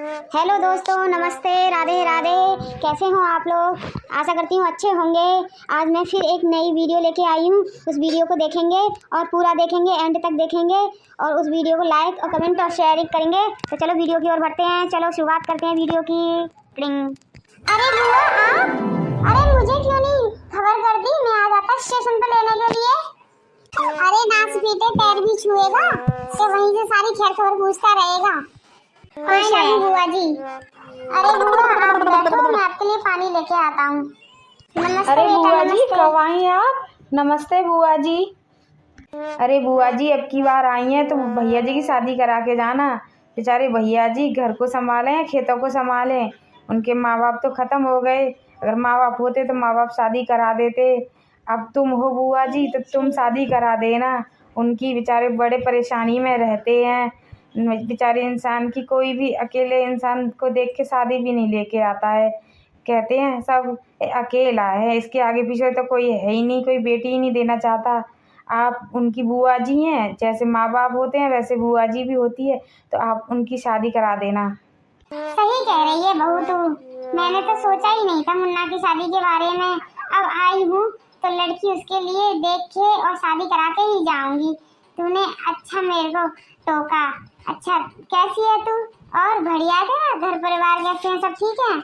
Hello दोस्तों, नमस्ते, राधे राधे। कैसे हो आप लोग? आशा करती हूँ अच्छे होंगे। आज मैं फिर एक नई वीडियो लेके आई हूँ। उस वीडियो को देखेंगे और पूरा देखेंगे, एंड तक देखेंगे और उस वीडियो को लाइक और कमेंट और शेयर करेंगे। तो चलो वीडियो की ओर बढ़ते हैं। चलो शुरुआत करते हैं वीडियो की। अरे बुआ आप, अरे मुझे क्यों नहीं खबर कर दी? मैं आ जाता स्टेशन पर लेने के लिए। अरे नाच पीटे पैर भी छुएगा तो वहीं से सारी खैर खबर पूछता रहेगा। नहीं बुआ जी। अरे बुआ आप बैठो, मैं आपके लिए पानी लेके आता हूँ। नमस्ते। अरे बुआ जी, नमस्ते। कब आई आप? नमस्ते बुआ जी। अरे बुआ जी, अब की बार आई हैं तो भैया जी की शादी करा के जाना। बेचारे भैया जी घर को संभालें, खेतों को संभालें। उनके माँ बाप तो ख़त्म हो गए। अगर माँ बाप होते तो माँ बाप शादी करा देते। अब तुम हो बुआ जी तो तुम शादी करा देना। उनकी बेचारे बड़े परेशानी में रहते हैं। बेचारे इंसान की, कोई भी अकेले इंसान को देख के शादी भी नहीं लेके आता है। कहते हैं सब अकेला है, इसके आगे पीछे तो कोई है ही नहीं, कोई बेटी ही नहीं देना चाहता। आप उनकी बुआ जी हैं, जैसे माँ बाप होते हैं वैसे बुआ जी भी होती है, तो आप उनकी शादी करा देना। सही कह रही है बहू तू। मैंने तो सोचा ही नहीं था मुन्ना की शादी के बारे में। अब आई हूँ तो लड़की उसके लिए देख के और शादी करा के ही जाऊंगी। तूने अच्छा मेरे को टोका। अच्छा, कैसी है तू? और बढ़िया है तेरा घर परिवार? कैसे हैं, सब ठीक है?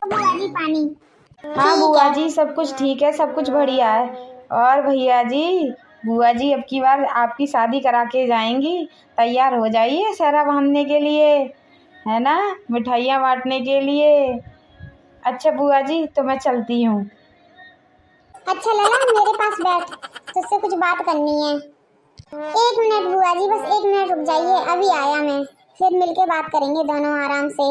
बुआ जी पानी। हाँ बुआ जी, सब कुछ ठीक है, सब कुछ बढ़िया है। और भैया जी, बुआ जी अब की बार आपकी शादी करा के जाएंगी। तैयार हो जाइए सेहरा बांधने के लिए, है ना, मिठाइयाँ बांटने के लिए। अच्छा बुआ जी, तो मैं चलती हूँ। अच्छा लला, मेरे पास बैठ, तुझसे कुछ बात करनी है। एक मिनट बुआ जी, बस एक मिनट रुक जाइए, अभी आया मैं। फिर मिलके बात करेंगे दोनों आराम से।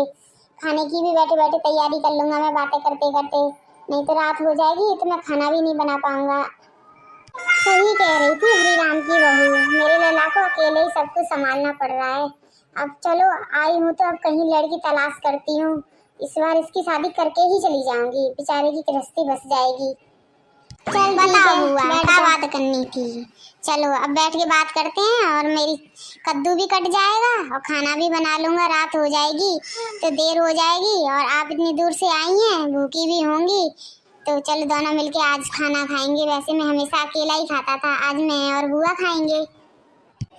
खाने की भी बैठे बैठे तैयारी कर लूंगा मैं बातें करते करते। नहीं तो रात हो जाएगी तो मैं खाना भी नहीं बना पाऊंगा। सही कह रही थी हरी राम की बहू, मेरे लला को अकेले ही सब कुछ संभालना पड़ रहा है। अब चलो आई हूँ तो अब कहीं लड़की तलाश करती हूँ। इस बार इसकी शादी करके ही चली जाऊंगी, बेचारे की गृहस्थी बस जाएगी। चल बताओ बुआ, क्या बात करनी थी? चलो अब बैठ के बात करते हैं और मेरी कद्दू भी कट जाएगा और खाना भी बना लूंगा। रात हो जाएगी तो देर हो जाएगी और आप इतनी दूर से आई हैं, भूखी भी होंगी। तो चलो दोनों मिलके आज खाना खाएंगे। वैसे मैं हमेशा अकेला ही खाता था, आज मैं और बुआ खाएंगे।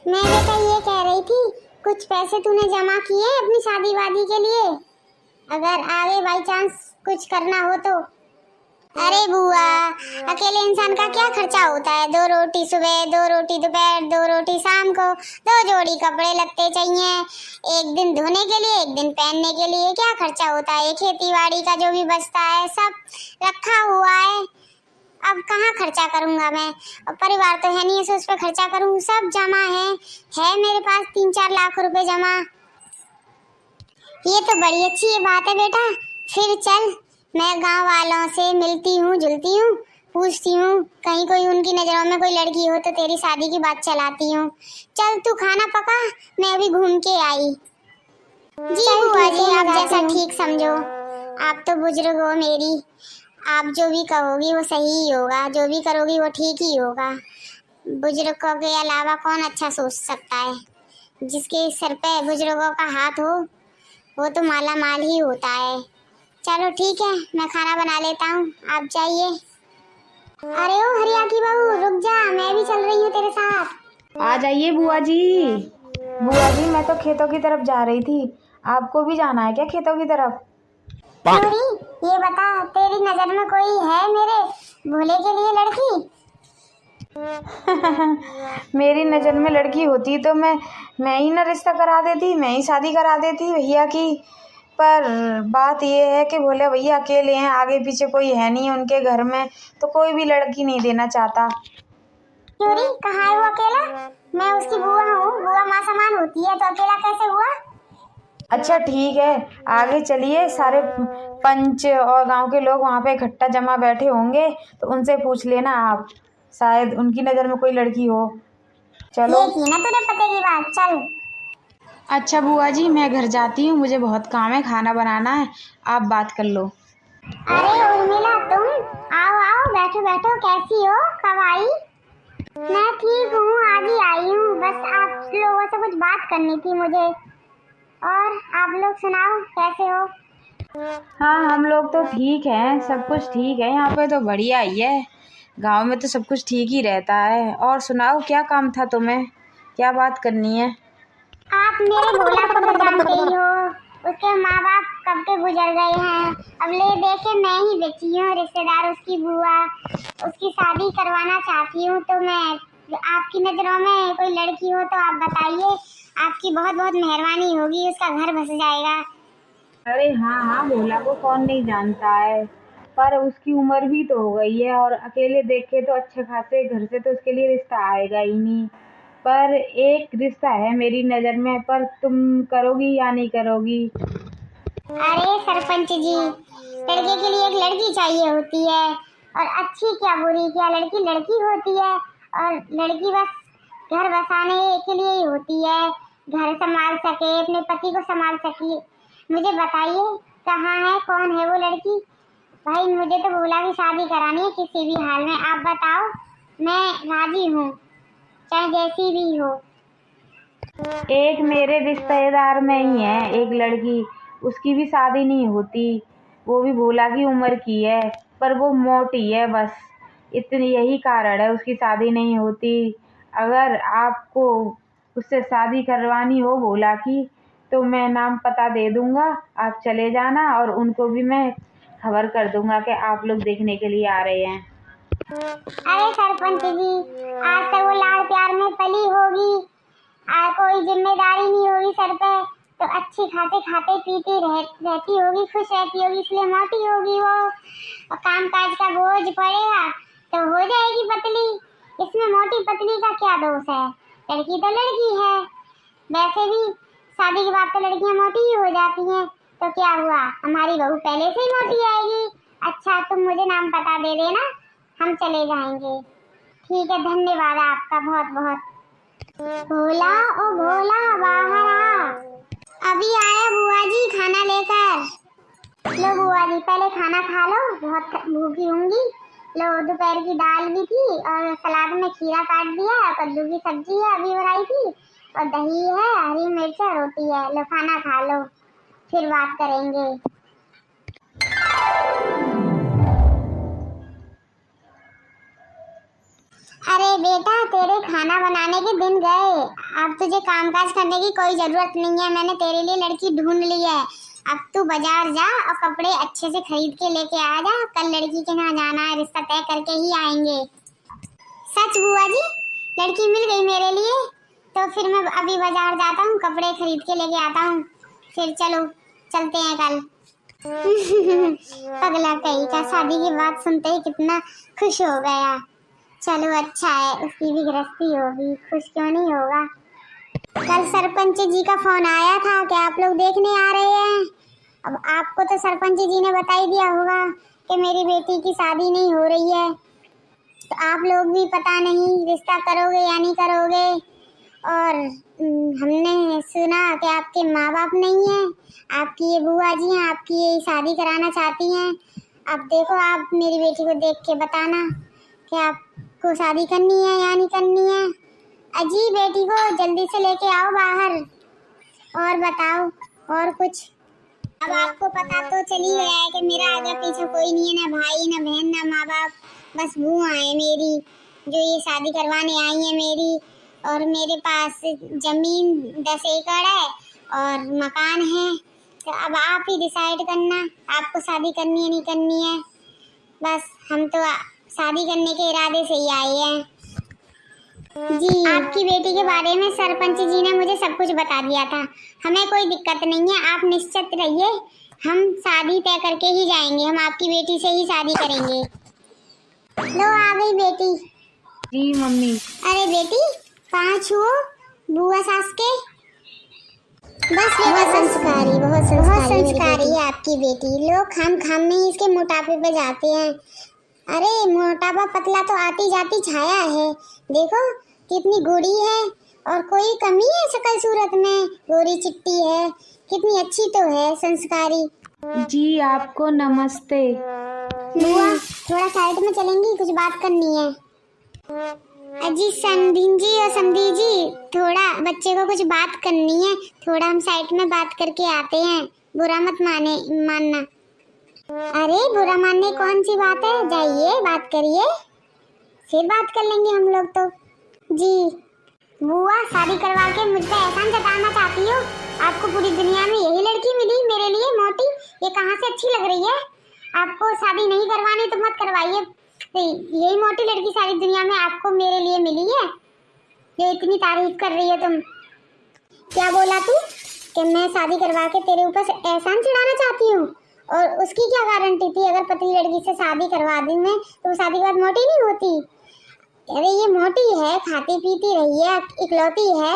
मैं बेटा ये कह रही थी, कुछ पैसे तूने जमा किए अपनी शादी वादी के लिए, अगर आगे बाई चांस कुछ करना हो तो? अरे बुआ, अकेले इंसान का क्या खर्चा होता है? 2 रोटी सुबह, 2 रोटी दोपहर, 2 रोटी शाम को, 2 जोड़ी कपड़े लगते चाहिए, एक दिन धोने के लिए, एक दिन पहनने के लिए। क्या खर्चा होता है? खेती बाड़ी का जो भी बचता है सब रखा हुआ है। अब कहाँ खर्चा करूंगा मैं? अब परिवार तो है नहीं है उस पर खर्चा करूँ? सब जमा है मेरे पास 3-4 लाख रुपए जमा। ये तो बड़ी अच्छी बात है बेटा। फिर चल, मैं गांव वालों से मिलती हूँ, जुलती हूँ, पूछती हूँ, कहीं कोई उनकी नजरों में कोई लड़की हो तो तेरी शादी की बात चलाती हूँ। चल तू खाना पका, मैं अभी घूम के आई। जी बुआ जी, आप जैसा ठीक समझो। आप तो बुजुर्ग हो मेरी, आप जो भी कहोगी वो सही ही होगा, जो भी करोगी वो ठीक ही होगा। बुजुर्गों के अलावा कौन अच्छा सोच सकता है? जिसके सर पे बुजुर्गों का हाथ हो वो तो माला माल ही होता है। चलो ठीक है, मैं खाना बना लेता हूँ, आप जाइए। अरे ओ हरिया की बहू, रुक जा, मैं भी चल रही हूँ तेरे साथ। आ जाइए बुआ जी। बुआ जी, मैं तो खेतों की तरफ जा रही थी। आपको भी जाना है क्या खेतों की तरफ? गौरी, ये बता, तेरी नजर में कोई है मेरे भोले के लिए लड़की? मेरी नज़र में लड़की होती तो मैं ही ना रिश्ता करा देती, मैं ही शादी करा देती भैया की। पर बात ये है कि भोले भैया अकेले हैं, आगे पीछे कोई है नहीं उनके घर में, तो कोई भी लड़की नहीं देना चाहता। गौरी, कहाँ है वो अकेला? मैं उसकी बुआ हूँ, बुआ माँ समान होती है, तो अकेला कैसे हुआ? अच्छा ठीक है, आगे चलिए। सारे पंच और गांव के लोग वहाँ पे इकट्ठा जमा बैठे होंगे, तो उनसे पूछ लेना आप, शायद उनकी नज़र में कोई लड़की हो। चलो। ये की ना तूने पते की बात। चल। अच्छा बुआ जी, मैं घर जाती हूँ, मुझे बहुत काम है, खाना बनाना है, आप बात कर लो। अरे उर्मिला, तुम आओ आओ, बैठो बैठो, कैसी हो? कब आई? मैं ठीक हूँ, आज ही आई हूँ। बस आप लोगों से कुछ बात करनी थी मुझे। और आप लोग सुनाओ कैसे हो? हाँ, हम लोग तो ठीक हैं, सब कुछ ठीक है यहाँ पे तो बढ़िया ही है। गांव में तो सब कुछ ठीक ही रहता है। और सुनाओ, क्या काम था तुम्हें, क्या बात करनी है? आप मेरे भोला को तो जानते ही हो, उसके माँ बाप कब के गुजर गए हैं। अब ले देखे मैं ही बची हूँ, रिश्तेदार उसकी बुआ, उसकी शादी करवाना चाहती हूँ। तो मैं आपकी नज़रों में कोई लड़की हो तो आप बताइए, आपकी बहुत बहुत मेहरबानी होगी, उसका घर बस जाएगा। अरे हाँ हाँ, भोला को कौन नहीं जानता है, पर उसकी उम्र भी तो हो गई है और अकेले देखे तो अच्छे खासे घर से तो उसके लिए रिश्ता आएगा ही नहीं। पर एक रिश्ता है मेरी नज़र में, पर तुम करोगी या नहीं करोगी? अरे सरपंच जी, लड़के के लिए एक लड़की चाहिए होती है, और अच्छी क्या बुरी क्या, लड़की लड़की होती है, और लड़की बस घर बसाने के लिए ही होती है, घर संभाल सके, अपने पति को संभाल सके। मुझे बताइए कहाँ है, कौन है वो लड़की? भाई मुझे तो भोला की शादी करानी है किसी भी हाल में, आप बताओ, मैं राजी हूँ, चाहे जैसी भी हो। एक मेरे रिश्तेदार में ही है एक लड़की, उसकी भी शादी नहीं होती, वो भी भोला की उम्र की है, पर वो मोटी है बस, इतनी यही कारण है उसकी शादी नहीं होती। अगर आपको उससे शादी करवानी हो भोला की, तो मैं नाम पता दे दूंगा, आप चले जाना और उनको भी मैं खबर कर दूंगा कि आप लोग देखने के लिए आ रहे हैं। अरे सरपंच जी, आज तक वो लाड़ प्यार में पली होगी, कोई जिम्मेदारी नहीं होगी सर पे, तो अच्छी खाते खाते पीती रहती होगी, खुश रहती होगी, इसलिए मोटी होगी वो। और काम काज का बोझ पड़ेगा तो हो जाएगी पतली, इसमें मोटी पतली का क्या दोष है? लड़की तो लड़की है, वैसे भी शादी के बाद तो लड़कियां मोटी ही हो जाती हैं, तो क्या हुआ, हमारी बहू पहले से ही मोटी आएगी। अच्छा तुम मुझे नाम पता दे देना, हम चले जाएंगे। ठीक है, धन्यवाद आपका बहुत बहुत। भोला ओ भोला बाहर आ। अभी आया बुआ जी खाना लेकर। लो बुआ जी पहले खाना खा लो, बहुत भूखी होंगी। लो दोपहर की दाल भी थी और सलाद में खीरा काट दिया, कद्दू की सब्जी है अभी बनाई थी, और दही है, हरी मिर्च है, रोटी है। लो खाना खा लो, फिर बात करेंगे। अरे बेटा तेरे खाना बनाने के दिन गए, अब तुझे कामकाज करने की कोई जरूरत नहीं है, मैंने तेरे लिए लड़की ढूंढ ली है। अब तू बाजार जा और कपड़े अच्छे से खरीद के लेके आ जा, कल लड़की के यहाँ जाना है, रिश्ता तय करके ही आएंगे। सच बुआ जी, लड़की मिल गई मेरे लिए, तो फिर मैं अभी बाजार जाता हूँ, कपड़े खरीद के लेके आता हूँ, फिर चलो चलते हैं कल। पगला कहीं का, शादी की बात सुनते ही कितना खुश हो गया। चलो अच्छा है, उसकी भी गृहस्थी होगी, खुश क्यों नहीं होगा। कल सरपंच जी का फोन आया था कि आप लोग देखने आ रहे हैं। अब आपको तो सरपंच जी ने बता ही दिया होगा कि मेरी बेटी की शादी नहीं हो रही है, तो आप लोग भी पता नहीं रिश्ता करोगे या नहीं करोगे। और हमने सुना कि आपके माँ बाप नहीं हैं, आपकी ये बुआ जी हैं, आपकी ये शादी कराना चाहती हैं। अब देखो, आप मेरी बेटी को देख के बताना कि आपको शादी करनी है या नहीं करनी है। अजी बेटी को जल्दी से लेके आओ बाहर। और बताओ, और कुछ? अब आपको पता तो चल ही गया है कि मेरा आगे पीछे कोई नहीं है, ना भाई ना बहन ना माँ बाप, बस बुआ है मेरी जो ये शादी करवाने आई है मेरी। और मेरे पास जमीन 10 एकड़ है और मकान है, तो अब आप ही डिसाइड करना आपको शादी करनी है नहीं करनी है। बस हम तो शादी करने के इरादे से ही आए हैं। जी आपकी बेटी के बारे में सरपंच जी ने मुझे सब कुछ बता दिया था, हमें कोई दिक्कत नहीं है, आप निश्चित रहिए, हम शादी तय करके ही जाएंगे, हम आपकी बेटी से ही शादी करेंगे। लो आ गई बेटी। जी मम्मी। अरे बेटी कहाँ छुओ बुआ सास के? बस बहुत संस्कारी है आपकी बेटी, लोग खाम खाम में ही इसके मोटापे पे जाते हैं। अरे मोटापा पतला तो आती जाती छाया है, देखो कितनी गोरी है, और कोई कमी है शक्ल सूरत में, गोरी चिट्टी है, कितनी अच्छी तो है, संस्कारी। जी आपको नमस्ते। बुआ थोड़ा साइड में चलेंगी, कुछ बात करनी है। अजी समधिन जी और समधी जी, थोड़ा बच्चे को कुछ बात करनी है, थोड़ा हम साइड में बात करके आते हैं, बुरा मत मानना। अरे बुरा मानने कौन सी बात है, जाइए बात करिए, फिर बात कर लेंगे हम लोग तो। जी बुआ, शादी करवा के मुझ पे एहसान जताना चाहती हो? आपको पूरी दुनिया में यही लड़की मिली मेरे लिए मोटी, ये कहाँ से अच्छी लग रही है? आपको शादी नहीं करवानी तो मत करवाइए, यही मोटी लड़की सारी दुनिया में आपको मेरे लिए मिली है, ये इतनी तारीफ कर रही है तुम। क्या बोला तू कि मैं शादी करवा के तेरे ऊपर से एहसान चढ़ाना चाहती हूँ? और उसकी क्या गारंटी थी, अगर पतली लड़की से शादी करवा दी मैं तो शादी के बाद मोटी नहीं होती? अरे ये मोटी है, खाती पीती रही है, इकलौती है,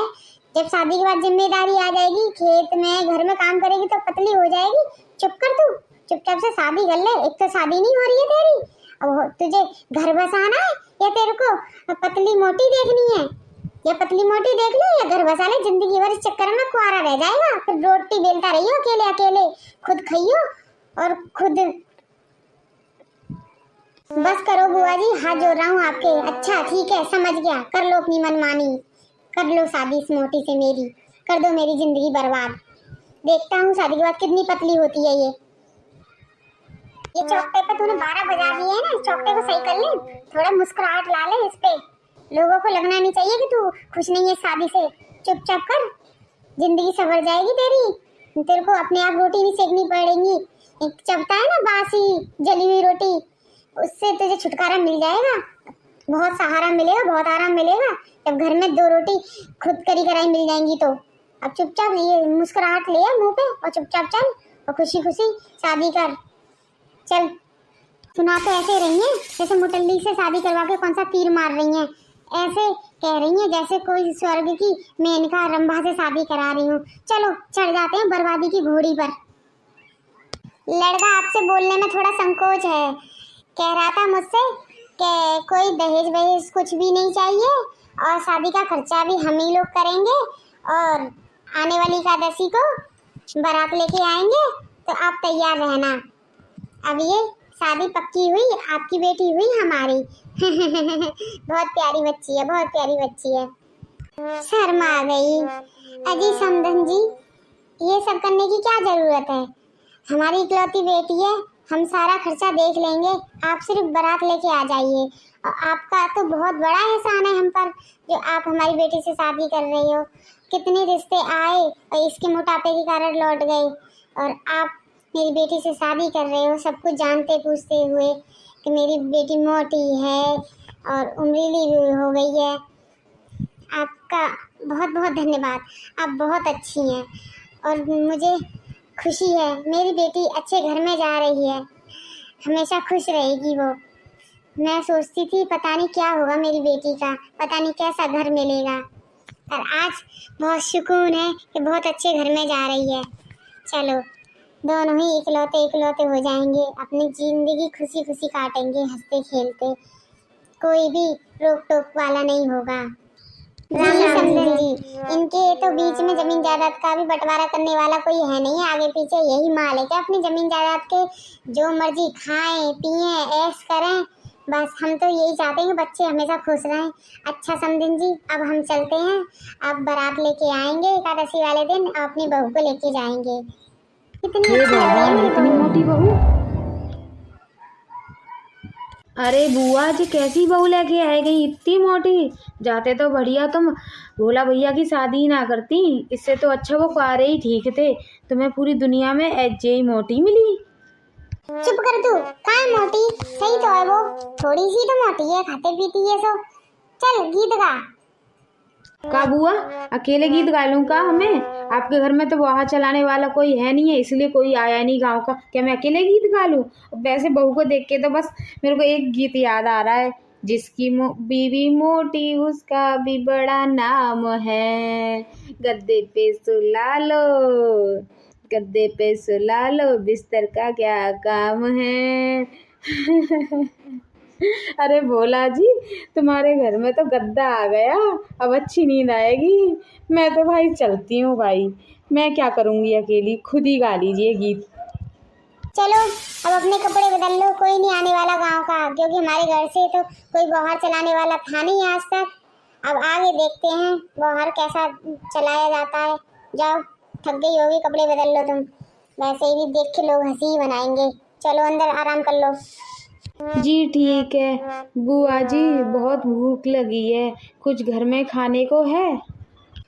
जब शादी के बाद जिम्मेदारी आ जाएगी, खेत में घर में काम करेगी तो पतली हो जाएगी। चुप कर, तू चुपचाप से शादी कर ले, एक तो शादी नहीं हो रही है तेरी, अब तुझे घर बसाना है या तेरे को पतली मोटी देखनी है? या पतली मोटी देख ले या घर बसा ले, जिंदगी भर इस चक्कर में कुआरा रह जाएगा, फिर रोटी बेलता रहियो अकेले अकेले, खुद खाइयो और खुद। बस करो बुआ जी, हाथ जोड़ रहा हूँ आपके। अच्छा ठीक है, समझ गया, कर लो अपनी मनमानी, कर लो शादी इस मोटी से मेरी, कर दो मेरी जिंदगी बर्बाद, देखता हूँ शादी के बाद कितनी पतली होती है ये चौकटे पे तूने 12 बजा दिए हैं ना, इस चौकटे को सही कर ले, थोड़ा मुस्कुराहट ला ले इस पे, लोगों को लगना नहीं चाहिए कि तू खुश नहीं है शादी से। चुपचाप कर, जिंदगी संवर जाएगी तेरी, तेरे को अपने आप रोटी नहीं सेकनी पड़ेगी, एक चपटा है ना बासी जली हुई रोटी, उससे तुझे छुटकारा मिल जाएगा, बहुत सहारा मिलेगा, बहुत आराम मिलेगा, जब घर में 2 रोटी खुद करी कराई मिल जाएंगी तो। अब चुपचाप ये मुस्कुराहट ले मुंह पे और चुपचाप चल और खुशी खुशी शादी कर, चल। सुना तो ऐसे रही है जैसे मुटल्ली से शादी करवा के कौन सा तीर मार रही हैं, ऐसे कह रही हैं जैसे कोई स्वर्ग की मेनका रंभा से शादी करा रही हूँ। चलो चढ़ जाते हैं बर्बादी की घोड़ी पर। लड़का आपसे बोलने में थोड़ा संकोच है, कह रहा था मुझसे कि कोई दहेज वहेज कुछ भी नहीं चाहिए और शादी का खर्चा भी हम ही लोग करेंगे और आने वाली एकादशी को बारात लेके आएंगे, तो आप तैयार रहना। अब ये शादी पक्की हुई, आपकी बेटी हुई हमारी। बहुत प्यारी बच्ची है, बहुत प्यारी बच्ची है। शर्म आ गई। अजी समधन जी, ये सब करने की क्या जरूरत है, हमारी इकलौती बेटी है, हम सारा खर्चा देख लेंगे, आप सिर्फ बारात लेके आ जाइए। और आपका तो बहुत बड़ा एहसान है हम पर, जो आप हमारी बेटी से शादी कर रही हो। कितने रिश्ते आए और इसके मोटापे के कारण लौट गए, और आप मेरी बेटी से शादी कर रहे हो सब कुछ जानते पूछते हुए कि मेरी बेटी मोटी है और उम्रीली हो गई है। आपका बहुत बहुत धन्यवाद, आप बहुत अच्छी हैं और मुझे खुशी है मेरी बेटी अच्छे घर में जा रही है, हमेशा खुश रहेगी वो। मैं सोचती थी पता नहीं क्या होगा मेरी बेटी का, पता नहीं कैसा घर मिलेगा, और आज बहुत सुकून है कि बहुत अच्छे घर में जा रही है। चलो दोनों ही इकलौते इकलौते हो जाएंगे, अपनी जिंदगी खुशी खुशी काटेंगे हंसते खेलते, कोई भी रोक टोक वाला नहीं होगा। जी समझन जी, इनके तो बीच में जमीन जायदाद का भी बंटवारा करने वाला कोई है नहीं, आगे पीछे यही मालिक है अपनी जमीन जायदाद के, जो मर्जी खाएं पिएं ऐश करें, बस हम तो यही चाहते हैं कि बच्चे हमेशा खुश रहें। अच्छा समधन जी, अब हम चलते हैं, आप बारात लेके आएंगे एकादशी वाले दिन और अपनी बहू को लेके जाएंगे। कितनी अच्छी लग रही है मेरी इतनी बहू। मोटी बहू, अरे बुआ जी कैसी बहू लेके आए गई इतनी मोटी, जाते तो बढ़िया तुम भोला भैया की शादी ना करती, इससे तो अच्छा वो कुआरे ही ठीक थे, तुम्हें पूरी दुनिया में ऐसे ही मोटी मिली। चुप कर तू, कहाँ मोटी, सही तो है वो, थोड़ी सी तो मोटी है, खाते पीती है सो। चल गीत गा। का बुआ अकेले गीत गा लूं का, हमें आपके घर में तो वहाँ चलाने वाला कोई है नहीं है, इसलिए कोई आया नहीं गांव का, क्या मैं अकेले गीत गा लूं? वैसे बहू को देख के तो बस मेरे को एक गीत याद आ रहा है, जिसकी बीवी मोटी उसका भी बड़ा नाम है, गद्दे पे सुला लो, गद्दे पे सुला लो, बिस्तर का क्या काम है। अरे भोला जी तुम्हारे घर में तो गद्दा आ गया, अब अच्छी नींद आएगी, मैं तो भाई चलती हूँ भाई, मैं क्या करूँगी अकेली, खुद ही गा लीजिए गीत। चलो अब अपने कपड़े बदल लो, कोई नहीं आने वाला गांव का, क्योंकि हमारे घर से तो कोई बौहार चलाने वाला था नहीं आज तक। अब आगे देखते हैं बौहार कैसा चलाया जाता है। जाओ, थक गई होगी, कपड़े बदल लो तुम, वैसे ही भी देख के लोग हंसी ही बनाएंगे। चलो अंदर आराम कर लो। जी ठीक है बुआ जी, बहुत भूख लगी है, कुछ घर में खाने को है?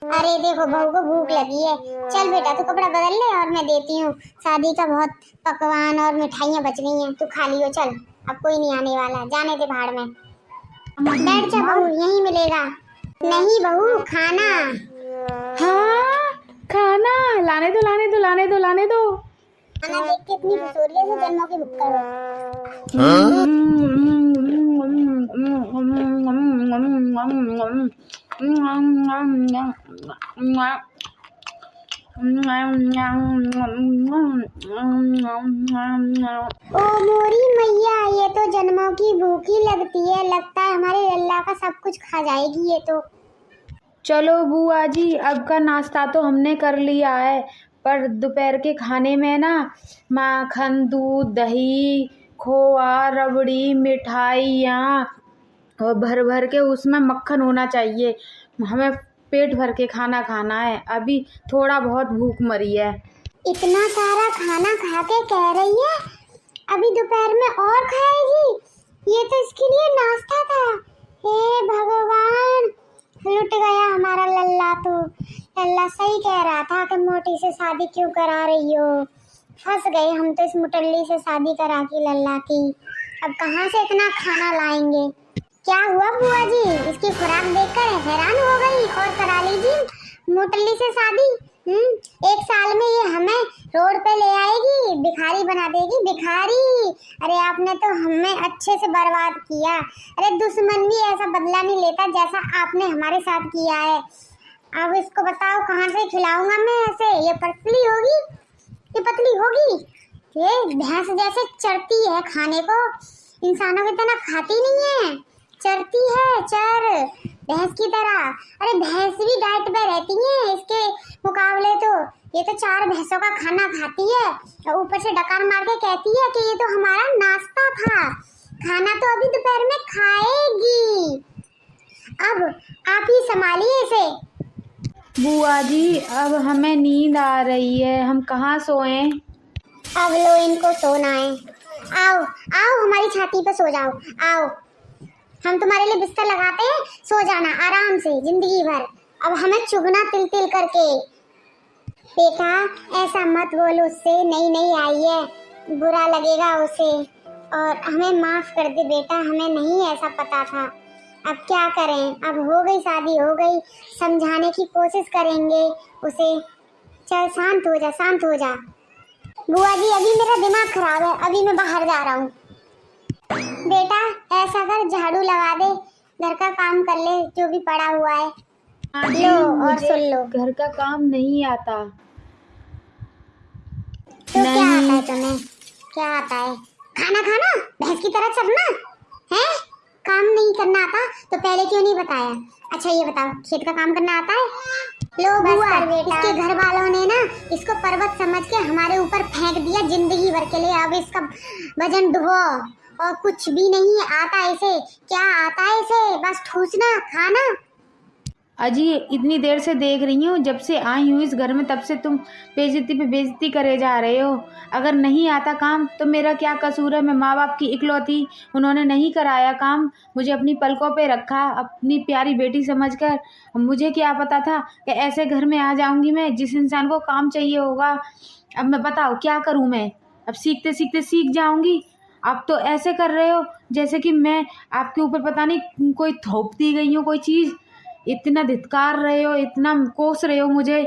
अरे देखो, बहू को भूख लगी है। चल बेटा तू कपड़ा बदल ले और मैं देती हूँ, शादी का बहुत पकवान और मिठाइयाँ बच गई हैं, तू खा लियो। चल, अब कोई नहीं आने वाला, जाने दे भाड़ में। बैठ जा बहू, यहीं मिलेगा। नहीं बहू, खाना। हाँ खाना, लाने दो लाने दो लाने दो लाने दो। खाना देख के इतनी खुश हो रही है, जैसे जन्मों की भुक्कड़ हो। ओ मोरी मैया, ये तो जन्मों की भूखी लगती है, लगता है हमारे लल्ला का सब कुछ खा जाएगी ये तो। चलो बुआ जी, अब का नाश्ता तो हमने कर लिया है, पर दोपहर के खाने में ना माखन, दूध, दही, खोआ, रबड़ी, मिठाइयाँ और भर भर के उसमें मक्खन होना चाहिए। हमें पेट भर के खाना खाना है, अभी थोड़ा बहुत भूख मरी है। इतना सारा खाना खा के कह रही है अभी दोपहर में और खाएगी? ये तो इसके लिए नाश्ता था। हे भगवान, लुट गया हमारा लल्ला तो। लल्ला सही कह रहा था कि मोटी से शादी क्यों करा रही हो। फंस गए हम तो इस मुटल्ली से शादी करा के लल्ला की। अब कहाँ से इतना खाना लाएंगे? क्या हुआ बुआ जी, इसकी खुराक देखकर हैरान हो गई और करा लीजिए मुटल्ली से शादी। 1 साल में ये हमें रोड पे ले आएगी, भिखारी बना देगी, भिखारी। अरे आपने तो हमें अच्छे से बर्बाद किया। अरे दुश्मन भी ऐसा बदला नहीं लेता जैसा आपने हमारे साथ किया है। अब इसको बताओ कहाँ से खिलाऊंगा मैं ऐसे? ये पतली होगी, ये पतली होगी, ये भैंस जैसे चरती है खाने को, इंसानों की तरह खाती नहीं है, चरती है, चर भैंस की तरह। अरे भैंस भी डाइट पे रहती है इसके मुकाबले तो। ये तो 4 भैंसों का खाना खाती है और ऊपर से डकार मार के कहती है कि ये तो हमारा नाश्ता था। खाना तो अभी दोपहर में खाएगी। अब आप ही संभालिए इसे। बुआ जी, अब हमें नींद आ रही है, हम कहाँ सोएं? अब लो, इनको सोना है। आओ आओ, हमारी छाती पे सो जाओ। आओ, हम तुम्हारे लिए बिस्तर लगाते हैं, सो जाना आराम से जिंदगी भर। अब हमें चुगना तिल तिल करके। बेटा ऐसा मत बोलो उससे, नई नई आई है, बुरा लगेगा उसे। और हमें माफ कर दे बेटा, हमें नहीं ऐसा पता था। अब क्या करें, अब हो गई शादी, हो गई। समझाने की कोशिश करेंगे उसे। चल शांत हो जा, शांत हो जा। बुआ जी अभी मेरा दिमाग खराब है, अभी मैं बाहर जा रहा हूँ। बेटा ऐसा कर, झाड़ू लगा दे, घर का काम कर ले जो भी पड़ा हुआ है। लो और सुन लो। घर का काम नहीं आता। तो क्या आता है तुम्हें? क्या आता है? खाना खाना, भैंस की तरह चरना है? काम नहीं करना आता तो पहले क्यों नहीं बताया? अच्छा ये बताओ, खेत का काम करना आता है? लो बुआ, इसके घर वालों ने ना इसको पर्वत समझ के हमारे ऊपर फेंक दिया जिंदगी भर के लिए। अब इसका वजन ढो और कुछ भी नहीं आता इसे। क्या आता है इसे? बस ठूसना, खाना। अजी इतनी देर से देख रही हूँ, जब से आई हूँ इस घर में तब से तुम बेइज्जती पे बेइज्जती करे जा रहे हो। अगर नहीं आता काम तो मेरा क्या कसूर है? मैं माँ बाप की इकलौती, उन्होंने नहीं कराया काम, मुझे अपनी पलकों पे रखा अपनी प्यारी बेटी समझकर। मुझे क्या पता था कि ऐसे घर में आ जाऊँगी मैं जिस इंसान को काम चाहिए होगा। अब मैं बताओ क्या करूँ मैं? अब सीखते सीखते सीख जाऊँगी। आप तो ऐसे कर रहे हो जैसे कि मैं आपके ऊपर पता नहीं कोई थोप दी गई हूँ कोई चीज़। इतना धिक्कार रहे हो, इतना कोस रहे हो मुझे।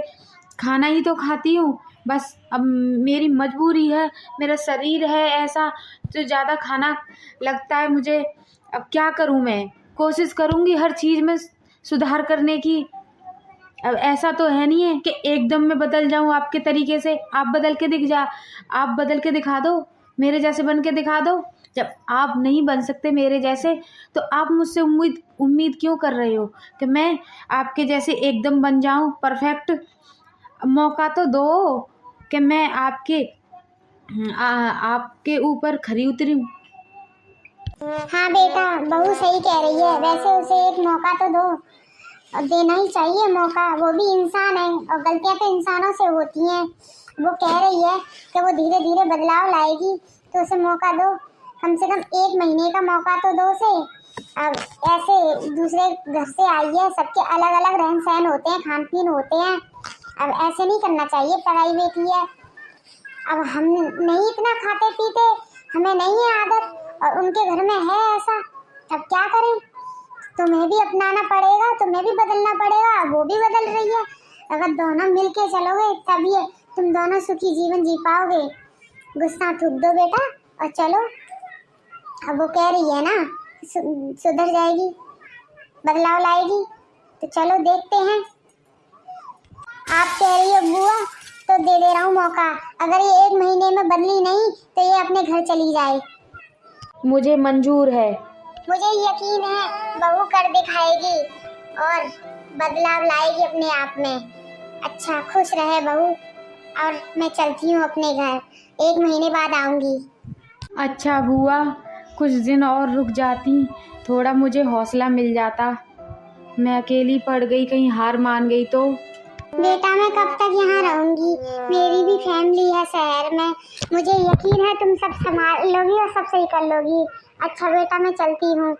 खाना ही तो खाती हूँ बस, अब मेरी मजबूरी है, मेरा शरीर है ऐसा जो ज़्यादा खाना लगता है मुझे। अब क्या करूँ मैं? कोशिश करूँगी हर चीज़ में सुधार करने की। अब ऐसा तो है नहीं है कि एकदम मैं बदल जाऊँ आपके तरीके से। आप बदल के दिखा दो, मेरे जैसे बन के दिखा दो। जब आप नहीं बन सकते मेरे जैसे तो आप मुझसे उम्मीद क्यों कर रहे हो कि मैं आपके जैसे एकदम बन जाऊं परफेक्ट? मौका तो दो कि मैं आपके आपके ऊपर खरी उतरी हूँ। हाँ बेटा, बहू सही कह रही है। वैसे उसे एक मौका तो दो, और देना ही चाहिए मौका। वो भी इंसान है और गलतियां तो इंसानों से होती हैं। वो कह रही है कि वो धीरे धीरे बदलाव लाएगी, तो उसे मौका दो। कम से कम 1 महीने का मौका तो दो उसे। अब ऐसे दूसरे घर से आई है, सबके अलग अलग रहन सहन होते हैं, खान पीन होते हैं। अब ऐसे नहीं करना चाहिए, पढ़ाई बेटी है। अब हम नहीं इतना खाते पीते, हमें नहीं है आदत, और उनके घर में है ऐसा। अब क्या करें? तुम्हें भी अपनाना पड़ेगा, तुम्हें भी बदलना पड़ेगा। वो भी बदल रही है। अगर दोनों मिलके चलोगे तभी तुम दोनों सुखी जीवन जी पाओगे। गुस्सा थूक दो बेटा और चलो। अब वो कह रही है ना सुधर जाएगी, बदलाव लाएगी, तो चलो देखते हैं। आप कह रही हो बुआ, तो दे रहा हूँ मौका। अगर ये 1 महीने में बदली नहीं तो ये अपने घर चली जाए। मुझे मंजूर है। मुझे यकीन है बहू कर दिखाएगी और बदलाव लाएगी अपने आप में। अच्छा, खुश रहे बहू। और मैं चलती हूँ अपने घर, 1 महीने बाद आऊंगी। अच्छा बुआ, कुछ दिन और रुक जाती, थोड़ा मुझे हौसला मिल जाता। मैं अकेली पड़ गई, कहीं हार मान गई तो। बेटा मैं कब तक यहाँ रहूंगी? मेरी भी फैमिली है शहर में। मुझे यकीन है तुम सब संभाल लोगी और सब सही कर लोगी। अच्छा बेटा, मैं चलती हूँ।